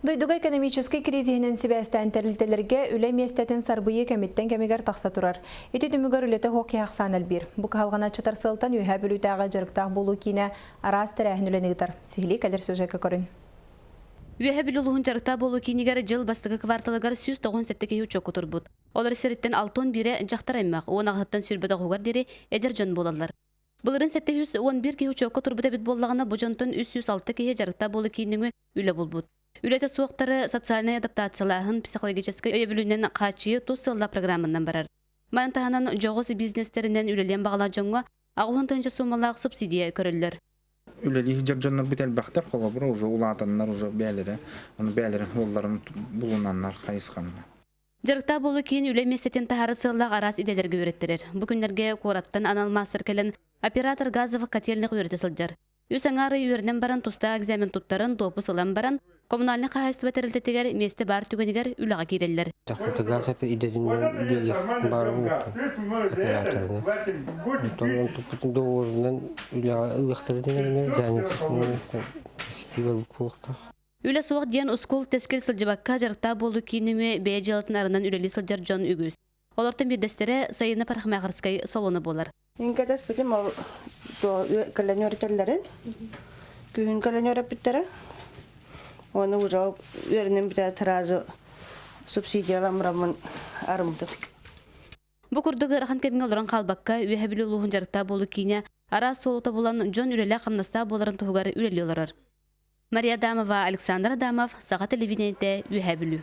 Дойдуга экономический кризисинен сибәстән тәрилтелерге үле местәтен сарбыйы кәмиттен кәмигер тақса турар. Эти түмігер үлеті хоқи ақсан әлбір. Бұ қалғана чатар сылтан үйә бүлітаға жырықтақ болу кейіне арас тәрәхін үленігдір. Сихили кәлір сөжәкі көрін. Үйә бүлілуғын жарықта болу кейінігер жыл бастығы кварталығар 197 учок отырбуд. Олар сереттен 6-11 жақтар аймақ, оң ағыттан сүрбеді қоғар дері әдер жон болалар. Бұлырын 711 кей учокқа турбуда бит боллағына бұжонтын 306 кей жарықта болу кейініңі үлі болбуд. Үлеті суықтары социальный адаптациялағын психологической өйе бүлінен қачы тұз сылла программынан барар. Майынтағынан жоғыз бизнестерінен үлелен бағала жоңға ағуын тынжы сумалағы субсидия көрілдер. Үлелі жыржонлар бітел бақтар қолы бұра уже улатанлар уже бәлері, оны бәлері оларын бұлынанлар қайысқанына. Жарықта болу кейін үле местетін тахары сыллақ арас иделерге өреттерер. Бұл күндерге қораттан аналмастыр кәлін оператор газовы котельник өреті сылжар. Үсаңары үйерінен баран тұста экзамен тұттарын допы сылан баран коммунальный хозяйство тәрілтетігер месті бар түгенігер үліға кейделер. Газ идеясымен үлеге барым операторына. Оның тұптың доғырынан үліқтері денеріне жәнетісіне фестивал бұқылықта. Үлі соғық дейін ұскол тескел сылжыбаққа жарықта болу кейініңе бәе жалатын арынан үлелі сылжар жон үгіз. Олардың бедестері сайыны парақмағырскай салоны болар. Инкадас бітім ол каленер тәлдерін, күйін каленер әпіттері. Оны ұжал өрінен біті таразы субсидияламырамын арымды. Бұ күрдігі рақын кәмін олыран қалбаққа үйе білі ұлығын жарықта болу кейіне ара солыта болан жон үлелі қамнаста боларын тұғығары үлелі оларар. Мария Дамова, Александр Адамов, Саға телевидениеде үйе білі.